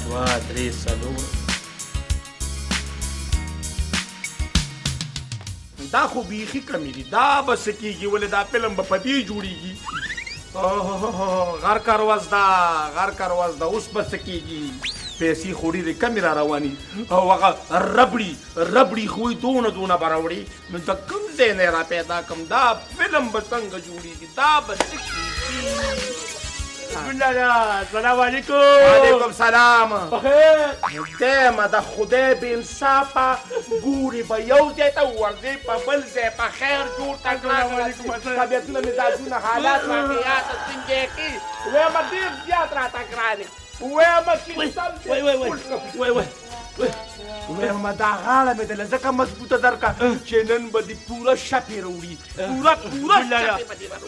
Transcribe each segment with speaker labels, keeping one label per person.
Speaker 1: 2 3 4 دا خو بیخي کمې دي دا به څه کېږي ولې دا فلم به په دې جوړېږي غر کروز ده اوس به څه کېږي پیسې خو ډېرې کمې را روانې او هغه ربړي خو یې دونه به راوړي نو د کوم ځای نه یې را پیدا کړم دا فلم به څنګه جوړېږي دا به څه کېږي
Speaker 2: السلام علیکم.
Speaker 1: وعلیکم سلام. دیمه د خدای بې انصافه ګورې به یو ځای ته ورځې په بل ځای په خیر جوړ ته طبیعتونه مزاجونه حالات واقعیات څنګه یې کړي ویمه ډېر زیات راته ګران یې ویمه چې ویمه دا غاړه مې دله ځکه مضبوطه درکړه چې نن به دې پوره شپې راوړي پوره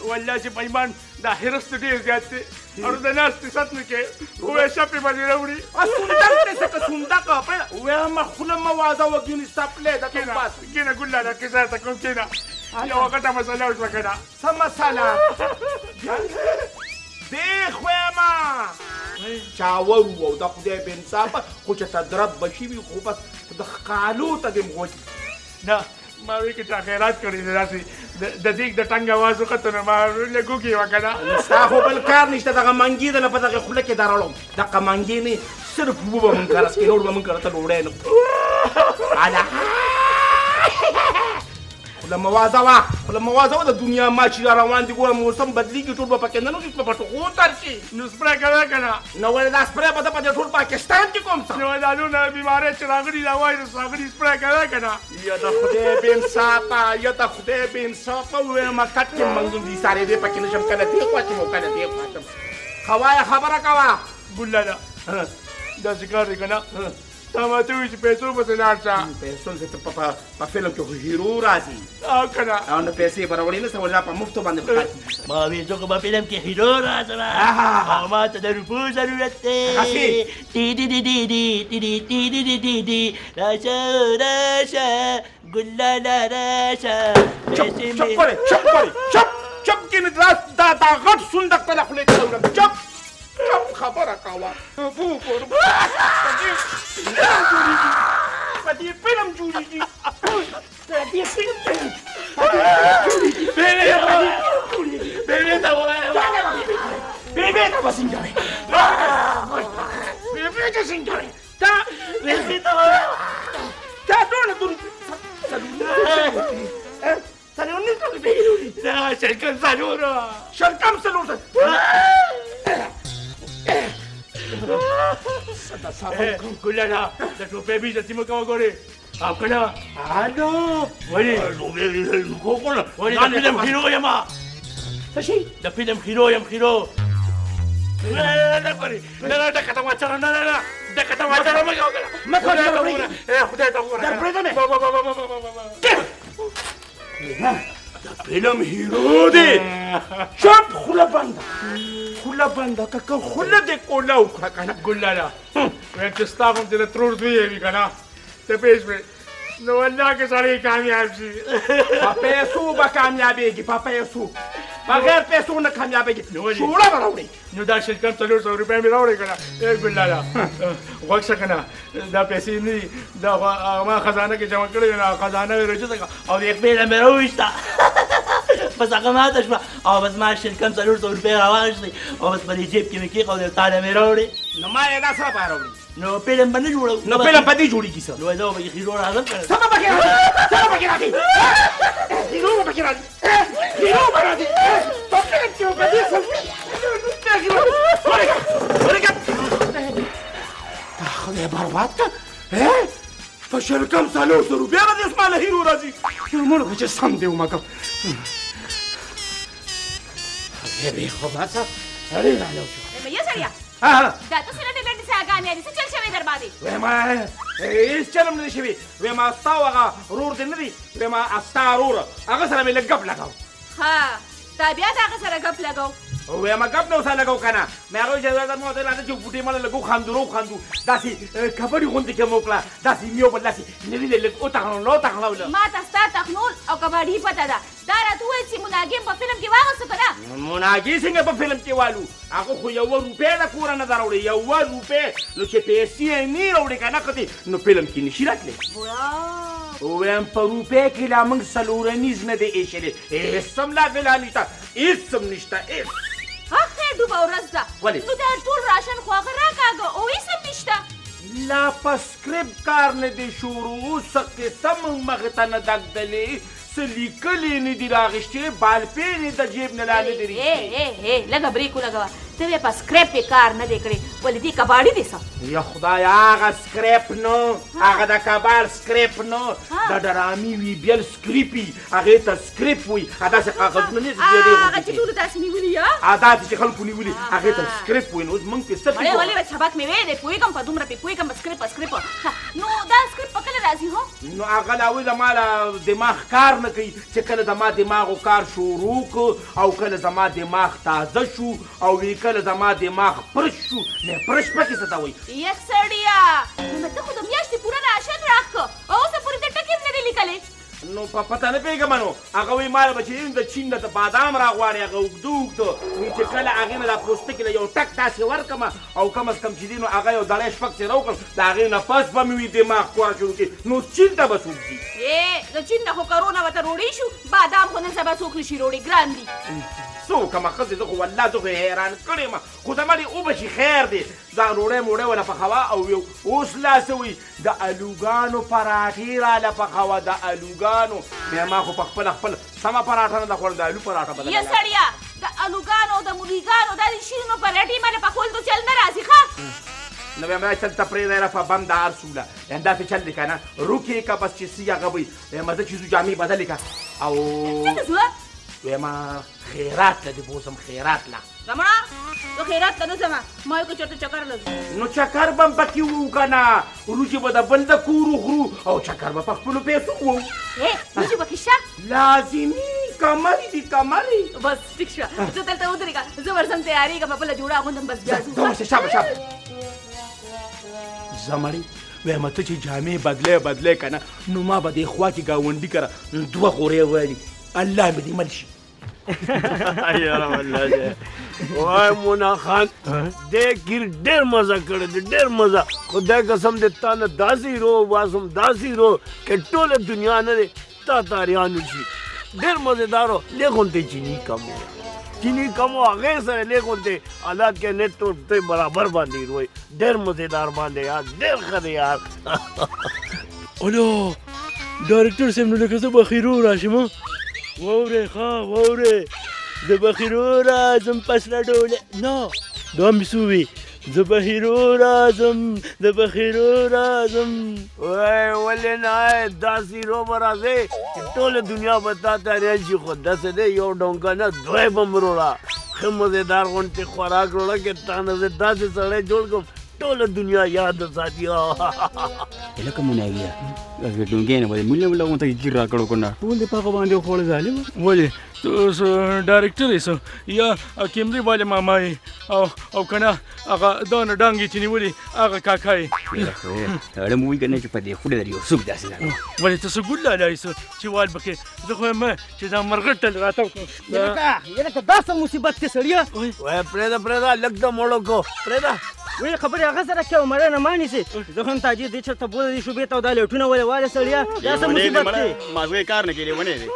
Speaker 2: والله چې پیمان دا حرس ډېر زیات دی او د ناستې ست نه کې وایي شپې به دې راوړي
Speaker 1: سوندک دې څه که سوندکه ویمه خوله مه وازه وګینې سپلې د
Speaker 2: کېنه ګلاله کیسه ته کوم کېنه یوه غټه مسله وشوه که نه
Speaker 1: څه مسله دیخ ویمه چاور وو د خدای بې انصافه خو چې تدرب به شوي خو بس د ښکالو ته دې مغوږي
Speaker 2: نه ما وی که چا خیرات کړی دی داسې د دیګ د ټنګ اواز وکړته نو ما لږ وکړې وه که نه
Speaker 1: ستا خو بل کار نشته دغه منګي دله په دغې خوله کې درړم دغه منګي نه صرف اوبه به مونږ کار سکې نور به مونږ کره ته ډوډۍ نه خوله موازه وه د دنیا ما چې را روان دي ګوره موسم بدلېږي ټول به پکې نه نوځي په پټغو تر شي
Speaker 2: نو سپری کوې که نه
Speaker 1: نو ولې دا سپری به ده په دې ټول پاکستان کې کوم څه
Speaker 2: نو دا نونه بیمارۍ چې راغلي دا وایرس راغلي سپری کوې که نه
Speaker 1: یا د خدای بې انصافه ویمه کټ کې منګم دي سارې دې پکې نه شم کله دې خوا چې مو کله دې خوا شم ښه وایه خبره کوه
Speaker 2: ګلاله داسې کار دی که نه تا ماته وایي چې پیسو پسې لاړ شه
Speaker 1: پیسو په فلم کې خو هیرو راځي
Speaker 2: او که نه
Speaker 1: او نو پیسې به راوړې نه څه ولې په مفتو باندې پاتې
Speaker 3: ما ویل زه خو په فلم کې هیرو راځم او ما ته د روپو ضرورت دی راشه ګلاله راشه
Speaker 1: چپ کینې دا غټ صندوق ته له خولې ته راوړم چپ خبره کوه په دې فلم جوړېږي
Speaker 3: بېبې ته ووایه
Speaker 1: بېبې ته به څنګه وې بېبې ته څنګه وې
Speaker 3: بېبې ته ووایه
Speaker 1: تا ټوله
Speaker 3: شرکم څلورو ګلاله د ټوپۍ بېزتي مه کوه ګورې او که نه ولې د فلم هیرو یم د فلم هیرو یم هیرو نه ګورې نه ډکه ته واچوه نه ډکه ته واچوه مه کوه خدای ته وګوره
Speaker 1: د فلم هیرو دی چپ خوله بنده که خوله دې کوله وکړه که نه
Speaker 2: ګلاله ویم چې ستا غوندې د ترور زوی یې وي که نه ته پېژ مې نو والله که سړی کامیاب شي
Speaker 1: په پیسو به کامیابېږي په پیسو بغیر پیسو نه کامیابېږي شوړه به راوړي
Speaker 2: نو دا شلکم 400 روپۍ مې راوړې که نه ګلاله غوږ شه که نه دا پیسې نه دي دا ما خزانه کې جمع کړې نه خزانه مې راجوته کړه
Speaker 3: او د خپله مې راوویسته بس هغه ماته شوه او بس ما شلکم 400 روپۍ راواخیستې او بس په دې جیب کې مې کېښودې تاله مې راوړې
Speaker 1: نو ما یې دا څه لپاره راوړي
Speaker 3: نو فلم به نه جوړوو
Speaker 1: نو فلم په دې جوړېږي څه
Speaker 3: نو زه به پکې هیرو راځم که نه
Speaker 1: څه به پکې راځي هیرو به پکې راځي په فلم کې به دې دا خدای برباد که په شلکم 400 روپۍ به دې زما له هیرو راځي مړ به چې سم دې ومږم خدای بې خبره څه سړی رالیو شو
Speaker 4: یه سړیه دا ته څه لنډې لنډې څاګانې دي څه چل شوی در باندې
Speaker 1: ویما هېڅ چل هم نه دی شوي ویما ستا او هغه رور دې نه دي ویما ستا رور هغه سره مې لږ ګپ لګاو
Speaker 4: ها تا بیا د هغه سره ګپ لګو
Speaker 1: وایم ګپ نو سره لګاو کنه مې هغه چې دا مو ته راځي چې بوټي مال لګو خاندو داسې کبډي غونډه کې موکړه داسې میو بل داسې نری لګ او تاغلو
Speaker 4: ما ته ستا تخنول او کباډي پته ده دا راته وویل چې مناګم په فلم کې واغسو که نه
Speaker 1: مناګي څنګه په فلم کې والو هغه خو 1 روپۍ د کوره نه دراوړي 1 روپۍ نو چې پیسې یې نه راوړي که نه کتې نو فلم کې نشي راتلی ویم په روپۍ کې لا موږ څلورنیز نه دی ایښلی هېڅ هم لا بلا نشته هېڅ هم نشته هېڅ
Speaker 4: خیر ډوبه ورځ ده نو دا ټول راشن خو هغه راکاږه او هېڅ هم نشته
Speaker 1: لا په سکرپټ کار نه دی شروع څه قسه موږ مخې ته نه دګدلې څه لیکلې نه دي راغېشتې بالپېنې د جیب نه لا نه دي
Speaker 4: لږه بریک ولګوه ته یې په سکرپ یې کار نه دی کړی ولې دې کباړي دی څه
Speaker 1: یا خدای هغه سکرپ نو هغه د کباړ سکرپ نو د ډرامي وي بل سکریپي هغې ته سکرپ وي داسې کاغذونه نه
Speaker 4: هغه چې ټولو داسې نیولي
Speaker 1: داسې چې خلکو نیولي هغې ته سکرپ وي نو اوس موږ پرې څه
Speaker 4: ولې سبق مې ویلی دی پوهېږم په دومره پې پوهېږم په سکرپ نو دا سکرپ په کله راځي هو
Speaker 1: نو هغه لا وایي زما له دماغ کار نه کوي چې کله زما دماغو کار شروع کړو او کله زما دماغ تازه شو او کله زما دماغ پرش شو نه پرش پکې څه ته وایي
Speaker 4: یک سړیه نو ته خو د میاشتې پوره راشن راکړه او اوسه پورې ته ټکې هم نه دی لیکلی
Speaker 1: نو په پته نه پوهېږم نو هغه وایي ما به چې د چین نه د بادام راغواړي هغه اوږده وایي چې کله هغې نه دا پوستکي له یو ټک داسې ورکړم او کم از کم چې دي نو هغه یو دړی شپږ څېره وکړم د هغې نه پس به مې وي دماغ کوره شروع کړي نو چین ته به څوک ځي
Speaker 4: د چین نه خو کرونه به ته روړې شو بادام خو نن سبا څوک نشي روړې ګران دي
Speaker 1: څه وکړمه ښځې زه خو والله زه خو حیران کړی یم خو زما دې وبشي خیر دی دا ډوډۍ موډۍ وله پخوه او اوس لا څه وایي د الوګانو پراټې راله پخوه د الوګانو بیا ما خو په خپل سمه پراټه نه ده خوړل د الو پراټه بدله
Speaker 4: یا سړیه د الوګانو د مولیګانو دا د شیرینو پراټې باندې پخول تو چل نه راځي ښه
Speaker 1: نو بیا ما چل ته پرېږدی را په بند ارسوله داسې چل دی که نه روکې که بس چې سي هغه وایي مزه چې زو جامې بدلې که او ویما خیرات له دې بوسم خیرات له
Speaker 4: رمڼه زه خیرات ته نه ځم ما یو که چېرته چکر له ځو
Speaker 1: نو چکر به هم پکې وو که نه وروچې به د بل د کور وخورو او چکر به په خپلو پیسو وو
Speaker 4: وروچې پکې شته
Speaker 1: لازمي کمرې دي کمرې
Speaker 4: بس ټیک شوه زه دلته ودرېږه زه ورځم تیارېږم بله جوړه اغوندم بس بیا ځو
Speaker 1: شابه زمړې ویمه ته چې جامې بدلې که نه نو ما به دې خوا کې ګاونډي کره 2 غورې ویلي الله مې دې مل شي
Speaker 3: یاره والله وای مونا خان دې ګیر ډېر مزه کړی دی ډېر مزه خدای قسم دې تا نه داسې رو واسم داسې رو که ټوله دنیا نه دی تا تاریانو شي ډېر مزېدار و لږ غوندې چینی کم و چینی کم و هغې سره لږ غوندې حالات کې نیټ ته برابر باندې روی ډېر مزېدار باندې یار ډېر ښه دی یار الو ډایرکټر صاحب نو لکه زه بخیرو راشم واورې ښه واورې زه بخیرو راځم پس راډوله نه دا مې څه ووي زه بخیرو راځم د بخیرو راځم وای ولې نه داسې رو به راځې چې ټوله دنیا به تا ته ریل شي خو داسې دی یو ډونګه نه دوی به م روړه ښه مزېدار غوندې خوراک روړه که تا نه زه داسې سړی جوړ کړم ټوله دنیا یاد ساتي
Speaker 5: لکه مناګیه ډونګې نه وایي موږ له غونته ګیر راکړو که نه ټول دې په هغه باندې وخوړه ظالمه
Speaker 2: ولې ته اوس ډایرکټر یې څه یا کیمرې والے ماما یې او که نه هغه دانه ډانګ یې چې نیولي هغه کاکا یې
Speaker 5: اړه مو وایي که نه چې په دې خوله در یو څوک داسې ده
Speaker 2: ولې ته څه ګل لالی څه چې وال پکې زه خو یم چې دا مرغټل راته
Speaker 6: یلکه دا څه مصیبت کې سړیه
Speaker 3: وای پرېږده لږ د موړو کو پرېږده
Speaker 6: وایي خبرې هغه سره کوي مړی نه مانیسي زه هم تاجر دې چېرته بوله دې شوبې ته او دا لیټونه ولې واله سړیه دا څه مصیبت دی
Speaker 5: مازغې کار نه کوي ونې دی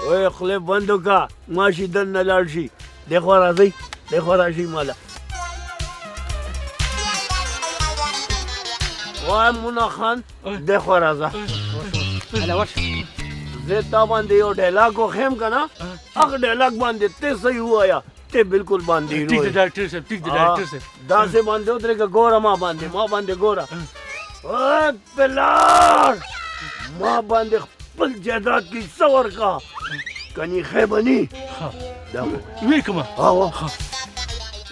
Speaker 3: وای خولې بند وکړه ماشي دننه لاړ شي دې خوا راځئ دې خوا راشئ ماله وای مونا خان دې خوا راځه زه تا باندې یو ډایلاګ وښیم که نه هغه ډایلاګ باندې ته صحیح ووایه ته بالکل باندې
Speaker 2: ټیک دی ډایرکټر صاحب ټیک دی ډایرکټر صاحب
Speaker 3: داسې باندې ودرېږه ګوره ما باندې ګوره وای پلار ما باندې خپل جایداد کې څه ورکړه کني خیبني
Speaker 2: وی کومه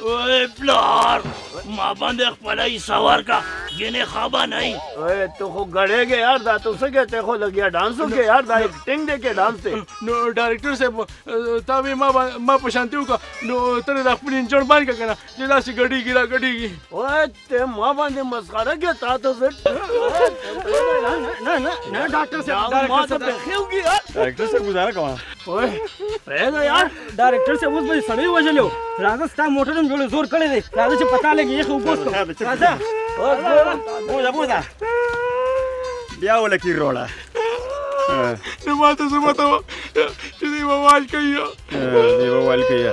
Speaker 3: وای پلار ما باندې خپله حصه ورکړه ये ने ख्वाबा नहीं
Speaker 7: ओए तो खो गड़ेगे यार दा तो सके ते खो लगिया डांसो के यार दा एक्टिंग दे के डांस ते
Speaker 2: نو ډایرکټر صاحب تا وی ما په شانتیو کا نو تر د خپل انجن باندې کنه چې داسې ګډیږي را ګډیږي
Speaker 7: ओए ते मां बांधे मस्खरा के ता तो से
Speaker 6: نه ډاکټر صاحب
Speaker 7: मां तो बेखेवगी यार
Speaker 5: ډایرکټر صاحب گزاره کوه
Speaker 7: ओए रहेगा यार
Speaker 6: ډایرکټر صاحب اوس به سړی وژلو راځه ستا موټر هم جوړ زور کړی دی راځه چې پتا لګي یې خو وګورم راځه
Speaker 5: بوزه بیا ولکی روړه
Speaker 2: نو ما ته څه پته چې دی موبایل کوي
Speaker 5: دی موبایل کیا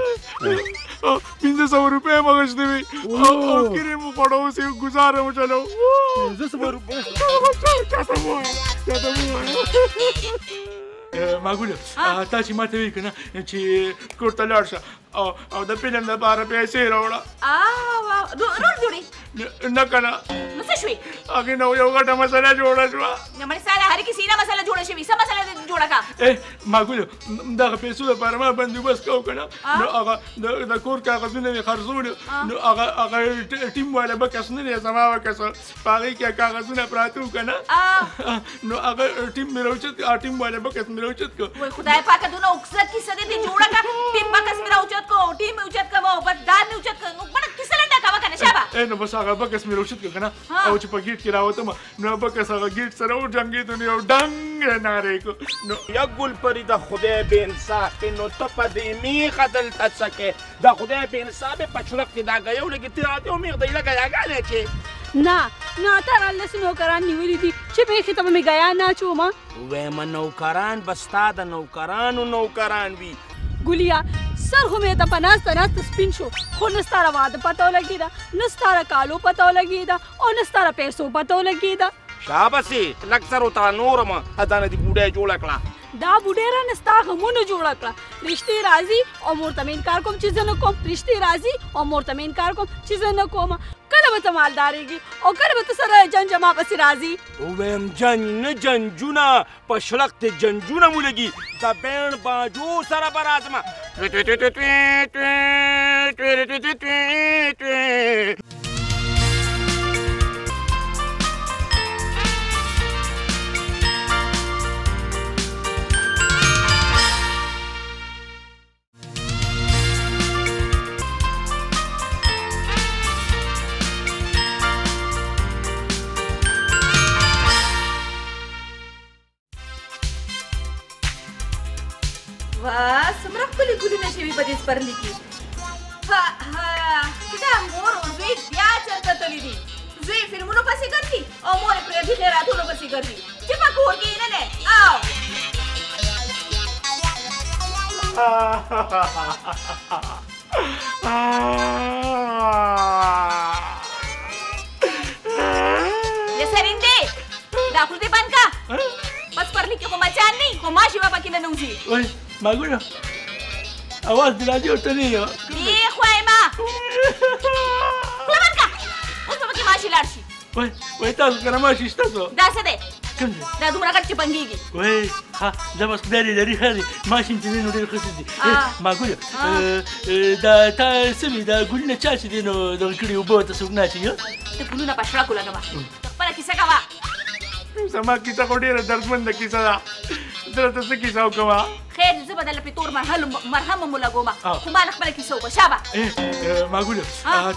Speaker 2: 500 روپے مغشته وي او کریم پړو سي گزاره مو چلو
Speaker 6: 500 روپے
Speaker 2: چاته مو ماګول تا چې ماته وی کنه چې کوټه لاړ شه او د فلم لپاره پیسې راوړه
Speaker 4: رول جوړي
Speaker 2: نه کنه
Speaker 4: نو څه شوي
Speaker 2: هغه نو یو غټه مسله جوړه شوه
Speaker 4: نو مې سره هر کسی نه مسله جوړه شوي څه مسله جوړه کا
Speaker 2: ماګول دغه پیسو لپاره ما بندوبست کوو کنه نو هغه د کور کاغذونه مې خرڅول نو هغه ټیم والا به کس نه دی زما وکس پاره کې کاغذونه پراته کنه نو هغه ټیم مې راوچت ټیم والا به کس مې راوچت کو
Speaker 4: وای خدای پاک دونه اکثر کیسه دې جوړه کا ټیم با کس مې راوچت کو ټیم مې اوچت کا مو بس دار مې اوچت کو بڑا کیسه لنډه کا وکنه شابه
Speaker 2: نو بس هغه به کس مې راوچت کو کنه او چې په گیټ کې راوته نو به کس هغه گیټ سره و جنگي ته یو ډنګ ناره کو
Speaker 1: نو یا ګل پری د خدای به انصاف نو ته په دې می قتل تسکه د خدای به انصاف په چلک کې دا غيو لګی ته او می غدای لګا یاګانه چې
Speaker 4: نه تر الله سينو کران نیولې دي چې به خته مې غیا نه چوما
Speaker 1: وې من نوکران بستا د نوکران وی
Speaker 4: ګولیا سر همه ته پناست سپین شو خو نستاره واده پتو لګی دا نستاره کالو پتو لګی دا او نستاره پیسو پتو لګی دا
Speaker 1: شابسي لکثر تا نورم اذان دي بوډه جوړ کړه
Speaker 4: دا بوډه نستا همونه جوړ کړه رښتې راضي او مرتمن کار کوم چې نه کوم رښتې راضي او مرتمن کار کوم چې نه کوم کله به مالداريږي او کله به سره جن جما پس راضي
Speaker 1: او ویم جن نه جنجونه په شلق ته جنجونه مولګي د بین باجو سره برازما
Speaker 4: واه څومره ښکلي ګلونه شوي په دې سپرلي کې دا مور او زوی بیا چېرته تللي دي زوی فلمونو پسې ګرځي او مور یې پردي خیراتونو پسې ګرځي چې په کور کې یې نه دی یا سرینده دا خو دې بند کا په سپرلي کې خو مچان نه خو ماشي به پکې نه نوځي
Speaker 2: وای ماګوله اواز د راډیو ته نه یو
Speaker 4: دی خوایم خوله بند کا اوس به پکې ماشي لاړ شي
Speaker 2: وای تاسو کره ماشي شته څو
Speaker 4: دا څه دی
Speaker 2: کوم دی
Speaker 4: دا دومره غټ چې بنګېږي
Speaker 2: وای دا بس خدای لري ښه ماشي چې نن ډېر ښه دي ماګوله دا تا سمې دا ګلونه چا چې دی نو دغه کړي اوبه ته څوک نه اچوي
Speaker 4: ته ګلونه په شړکو لګوه خپله کیسه کوه
Speaker 2: زما کیسه خو ډېره دردمنده کیسه ده درته څه کیسه وکړمه
Speaker 4: خیر زه به درله پرې تور مرهم مو لګومه خو ما له خپله کیسه وکړه شابه
Speaker 2: ماګوله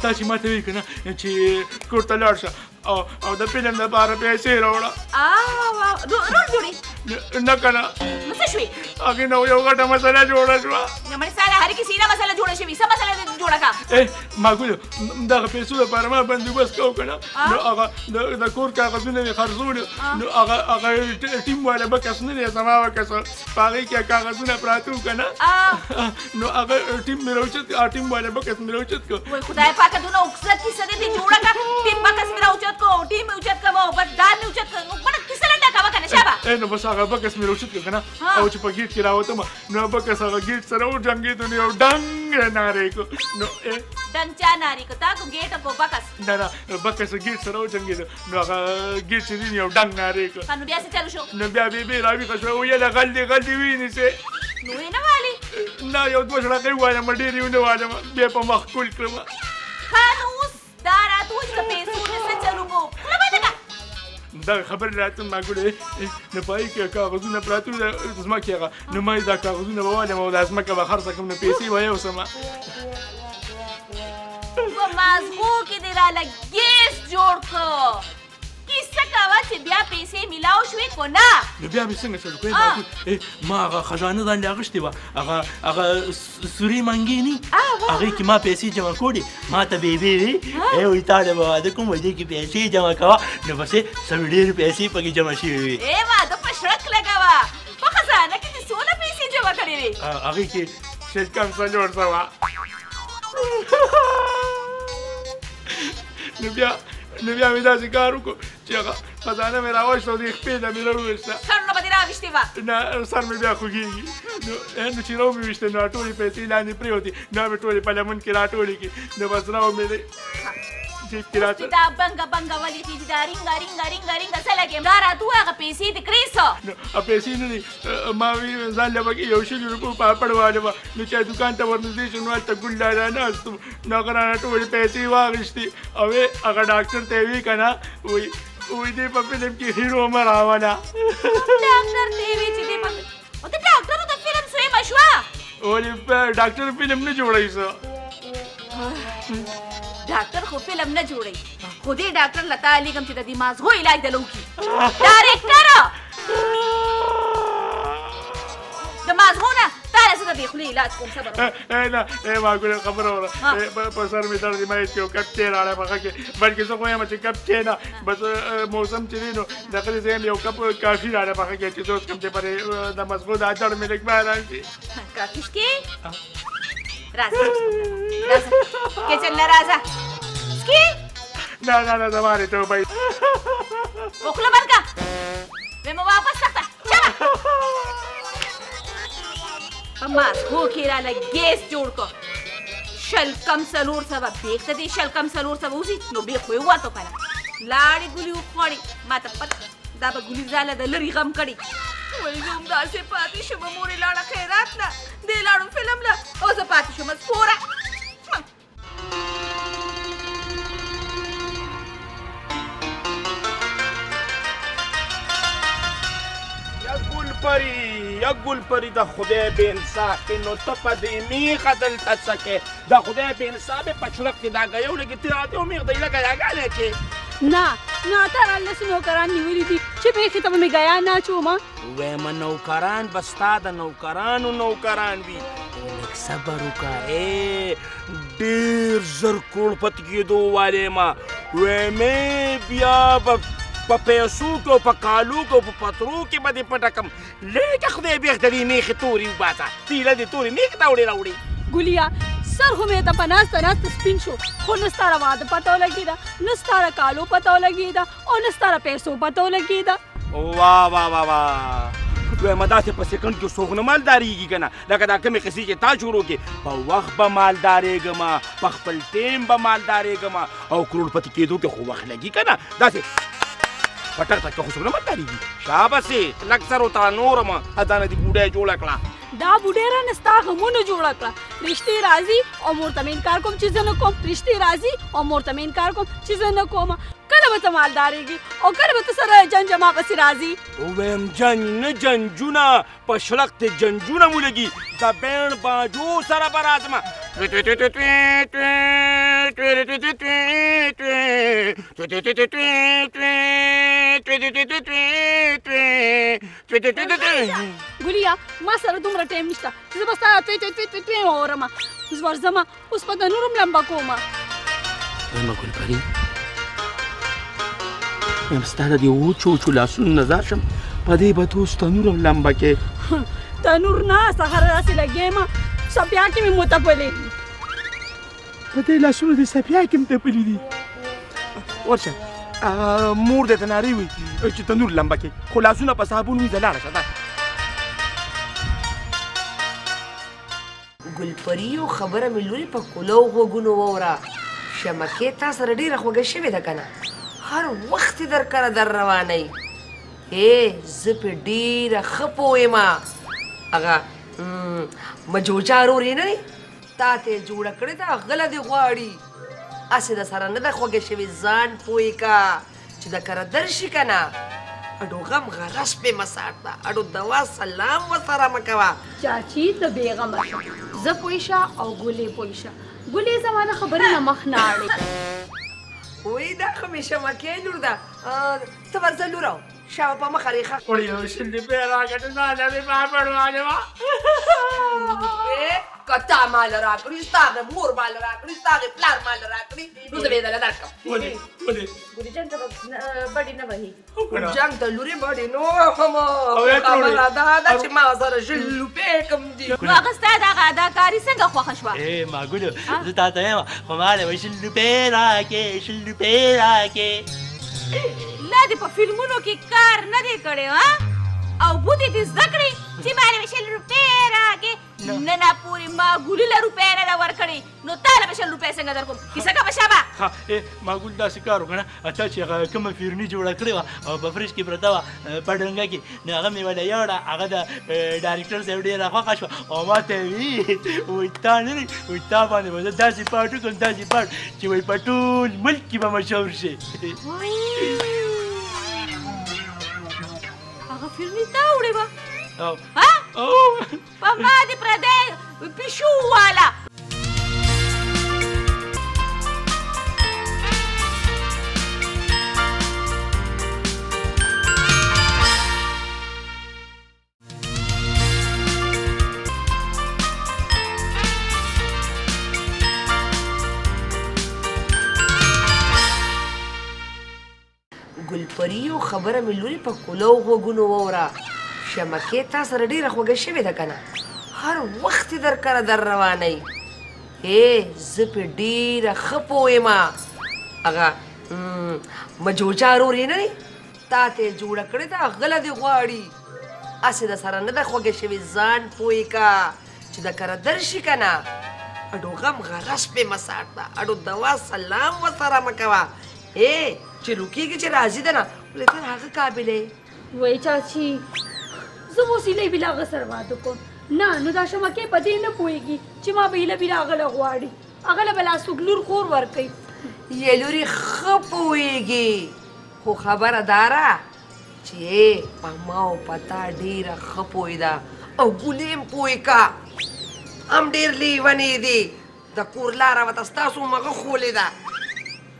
Speaker 2: تا چې ماته وایي که نه چې کور ته لاړ شه او د فلم لپاره پیسې راوړه
Speaker 4: رول جوړي
Speaker 2: نه که نه
Speaker 4: نو څه شوي
Speaker 2: هغې نه یو غټه مسله جوړه شوه
Speaker 4: نو مړې ستا هر کسي نه مسله جوړه شوي څه مسله دې جوړه کا
Speaker 2: ماګوله دغه پیسو لپاره ما بندوبست کوو که نه نو هغه د کور کاغذونه مې خرڅول نو هغه ټیم والا به کس نه دی زما وکس په هغې کې کاغذونه پراته وو که نه نو هغه ټیم مې راوچت ټیم والا به کس مې راوچت کو
Speaker 4: وای خدای پاکه دونه اکثر کیسه دې جوړه کا ټیم با کس مې راوچت کو ټیم مې اوچت کا مو بس دار مې اوچت کا بڑا کیسه لنډه کا وکنه شابه
Speaker 2: نو بس هغه به کس مې راوچت کو که نه او چې په گیټ کې راوتم نو به کس هغه گیټ سره و جنګېدو نو یو ډنګ نارې کو نو
Speaker 4: ډنګ چا نارې کو تا کو ګیټ کو بکس
Speaker 2: نه بکس گیټ سره و جنګېدو نو هغه گیټ چې دی یو ډنګ نارې کو
Speaker 4: نو بیا څه چلو شو
Speaker 2: نو بیا بیبي راویښه شوه ویله غلدې وینیسې
Speaker 4: نو یې نه والي
Speaker 2: نه یو دوه شړکۍ وایم ډېرې ونه والم بیا په مخ کول کړم
Speaker 4: ښه نو اوس دا راته وایي چې د پیسو نه څه چلو کو خوله
Speaker 2: دا خبر راته ما ګوره نه پای کې کاغذونه پراته د ځمکې هغه نو ما دا کاغذونه به والم او د ځمکه به خرڅه کړم نو پیسې به یوسم
Speaker 4: په مازغو کې دې راله ګیس جوړ کړ کیسه کوه چې بیا پیسې میلاو شوې کو نه
Speaker 3: نو بیا مې څنګه چلو کوې ما هغه خزانه باندې اخیستې وه هغه سوري منګیني هغې کې ما پیسې جمع کړې ما ته بېبې وې وایي تا له به واده کوم وایي دې کې پیسې جمع کوه نو بسې سمې ډېرې پیسې پکې جمع شوې وې
Speaker 4: واده په شرک لګوه په خزانه کې دې څونه پیسې جمع کړې وې
Speaker 2: هغې کې شل کم څلور سوه نو بیا مې داسې کار وکړو چې هغه خزانه مې راوشته او د خپې نه مې راوویسته
Speaker 4: سرونه به دې راویشتې وه
Speaker 2: نه سر مې بیا خوږېږي نو چې راو مې ویشته نو ټولې پیسې لاندې پرېوتې نو مې ټولې په لمن کې راټولې کړې نو بس راو مې جیب کې راته
Speaker 4: دا بنګه بنګه ولې کېږي دا رینګه رینګه رینګه رینګه څه لګېم دا راته ووایه هغه پیسې دې کړې څه
Speaker 2: نو پیسې نه دي ما وی ځان له پکې یو شل روپو پاپړ واله وه نو چې دکان ته ورنږدې شو نو هلته ګل ډاډا ناست وم نو هغه رانه ټولې پیسې واخېستې او هغه ډاکټر ته یې وی که نه وایي دې په فلم کې هیرو مه راوله
Speaker 4: ډاکټر ته یې وی چې دې په او د ډاکټرو د فلم سویمه شوه
Speaker 2: ولې ډاکټر فلم نه جوړوي څه
Speaker 4: ډاکټر خو فلم نه جوړوي خو دې ډاکټر له تا لیکم چې د دې مازغو علاج دله وکړي ډایرکټر د مازغو نه تا له زه د دې خولې علاج کوم صبر
Speaker 2: نه ما ګوره خبره وره په سر مې درد ما هېڅ یو کپ چای راړی په ښه کې بلکې زه خو یم چې کپ چای نه بس موسم چې دی نو دغه زه یم یو کپ کافي راړی په ښه کې چې دوست کوم چې پرې د مزغو دا دړ مې لږ باران شي
Speaker 4: کافي څکې راځه کچن نه راځه څکې
Speaker 2: نه زمانې توبه
Speaker 4: خوله بند کړه ویې مو واپس راکړه چله په مازغو کې راله ګیس جوړ کړه شل کم څلور سوه بېرته دې شل کم څلور سوه وځي نو بېخ خو یې ووتو که نه لاړې ګولې وخوړې ما ته پته دا به ګولي ځاله د لرې غم کړي وایي زه همداسې پاتې شومه مور یې لاړه خیرات له دې لاړو فلم له او زه پاتې شومه سپوره
Speaker 1: یا ګل پری د خدای بې انصافې نو ته په دې میخه دلته څه کې د خدای بې انصافې په چړک کې دا ګیو لږې ته راته او میخ دی لږه یاګانې چې
Speaker 8: نه تا رالسې نوکران نیولي دي چې بیخي ته به مې ګیا نه اچومه
Speaker 1: وایم نوکران به ستا د نوکرانو نوکران وي لږ صبر وکړه ډېر زر کروړپتی کېدو والی ما ویمې بیا به په پیسو کې او په کالو کې او په پترو کې به دې پټه کړم لږه خدای بېخ د دې میخې تورې وباسه تیله دې تورې میخ ته راوړې
Speaker 8: ګولیا سر خو مې ته په ناسته سپین شو خو نه ستا را واده پته ولګېده نه ستا را کالو پته ولګېده او نه ستا را پیسو پته ولګېده
Speaker 1: واه وایم داسې په سیکنډ کې څوک نه مالدارېږي که نه لکه دا کومې قصې چې تا شروع کې په وخت به مالدارېږم په خپل ټیم به مالدارېږم او کروړپتی کېدو کې خو وخت لګي که نه داسې په ټک ټک کې خو څوک نه مالدارېږي شابسې لږ سر ورته نورم ادانه دې بوډۍ جوړه کړه
Speaker 8: دا بوډۍ رانه ستا غمونه جوړه کړه رښتې راځي او مور ته مې انکار کوم چې زه نه کوم رښتې راځي او مور ته مې انکار کوم چې زه نه کوم کله به ته مالدارېږي او کله به ته سره جنجه ما پسې راځي
Speaker 1: ووایم جنج نه جنجونه په شړک دې جنجونه مو لګي د بینډ باجو سره به راځم
Speaker 8: ګولیا ما سره دومره ټایم نشته چې زه به ستا توی واورم اوس ورځم اوس په د نورم لمبه کومه
Speaker 1: وایم ګلپري وایم ستا د دې وچو لاسونو نه ځار شم په دې به ته اوس تنور لمبه کې
Speaker 8: تنور نه سهار داسې لګېم سپیا کې مې متپلې
Speaker 2: په دې لاسونو دې سپیا کې متپلې دي
Speaker 1: ورشه مور دې ته نارې وي چې تنور لمبه کې خو لاسونه په صابون وي ځه لاړه شه
Speaker 9: ګلپري یو خبره مې لورې په کولو غوږونو واوره شمکې تا سره ډېره خوږه شوې ده که نه هر وخت یې در کره در روانوي زه پې ډېره ښه پوه یم هغه مجوجه رور یې نه دی تا ته یې جوړه کړې ده غله دې غواړي هسې د سره نه ده خوږه شوې ځان پوه که چې د کره درشي که نه اډو غم غرس په مساړه اډو دوا سلام وسره مکوا
Speaker 8: چاچی ته بیغمه شه زه پویشه او ګلې پویشه ګلې زمانه خبره نه مخ نه اړې
Speaker 9: وای دا همیشه مکه لور ده ته ورځه لورو شاو په مخ لري ښه
Speaker 2: وړي یو شل دې پیرا کټ نه نه په پړواله ما
Speaker 9: کتا مال راکړي ستاره مور مال راکړي ستاره پلار مال راکړي نو زه به دل درکم
Speaker 2: ولې
Speaker 4: ګوري جنګ ته بډې نه وهي
Speaker 9: جنګ ته لوري باندې نو هم خبره دا چې ما سره شلو پېکم دي
Speaker 4: نو هغه ستا دغه اداکاري څنګه خوښه شوه
Speaker 3: ما ګلو زه تا ته یم خو ما له شلو پیرا کې
Speaker 4: لا دې په فلمونو کې کار نه دی کړی او بوتې دې زده کړې چې ما له 100 روپۍ راکې نه پورې ما ګولي له روپۍ نه ده ورکړې نو تا له 100 روپۍ څنګه درکوم کیسه کوه شابه
Speaker 3: ما ګول داسې کار وکړه تا چې هغه کومه فیرني جوړه کړې وه او په فریج کې پرته وه په ډنګه کې نو هغه مې وله یوړه هغه د ډایرکټر صاحب ډېره خوښه شوه او ما ته وي وایي تا نه دی وایي تا باندې به زه داسې پاټ وکړم داسې پاټ چې وایي په ټول ملک کې به مشهور شي
Speaker 4: هغه فیرني تا وړې وه په ما دې پردی پیشو والا
Speaker 9: ګلپریو خبره مې لوري په کولو غوږونو واوره شمکې تا سره ډېره خوږه شوې ده که نه هر وخت یې در کره در روانئ زه پې ډېره ښه پوهېم هغه مجوجا رور یې نه دی تا ته یې جوړه کړې ده غله دې غواړي هسې د سره نه ده خوږه شوې ځان پوه که چې د کره درشي که نه اډو غم غرس پې مساټ ده اډو دوا سلام ورسره مه کوه چې روکېږي چې راځي ده نه ولې ته هغه قابلې
Speaker 8: وای چاچی زه اوس هیلې بې له هغه سره واده کوم نه نو دا شمکې په دې نه پوهېږي چې ما به هیله بې له هغه له غواړي هغه له به لاسوک لور خور ورکوي
Speaker 9: یې لورې ښه پوهېږي خو خبره داره چې په ما او په تا ډېره ښه پوهې ده او ګلې هم پوهې که هم ډېر لیونې دي د کور لاره ورته ستاسو مغه خولې ده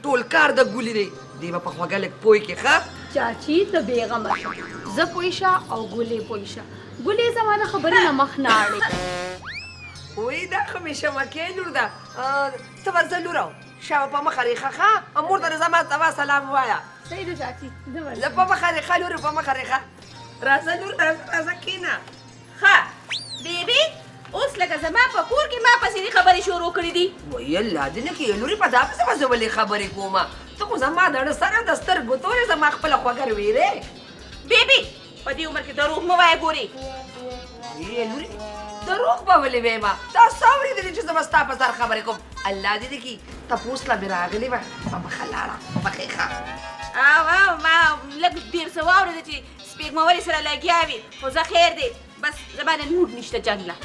Speaker 9: ټول کار د ګلې دی دی به په خوږه لږ پوه کې ښه
Speaker 8: چاچی ته بېغمه شه زه پویشه او ګلې پویشه ګلې زمانه خبرې نه مخ نه اړې
Speaker 9: وایي دا همیشه مکې لور ده ته ورځه لوره شاوه په مخه ریښه ښه مور ته زما تبا سلام ووایه
Speaker 8: صحیح ده چاچی
Speaker 9: زه په مخه ریښه لورې په مخه ریښه راځه لور راځه کښېنه
Speaker 4: ښه بیبي اوس لکه زما په کور کې ما پسې دې خبرې شروع کړې دي
Speaker 9: وایي الله دې نه کښې لورې په دا پسې به زه ولې خبرې کومه ته خو زما دړه سره د سترګو تورې زما خپله خوږه ویرې
Speaker 4: بیبي په دې عمر کې دروغ مه وایه ګورې
Speaker 9: لورې دروغ به ولې وایم تا څه اورېدلي چې زه به ستا په سر خبرې کوم الله دې دې کښي تپوس له مې راغلې وه په مخه لاړه په مخې ښه
Speaker 4: ما لږ ډېر څه واورېده چې سپېږمولې سره لګیا وي خو زه خیر دی بس زما نن موډ نشته جنګ له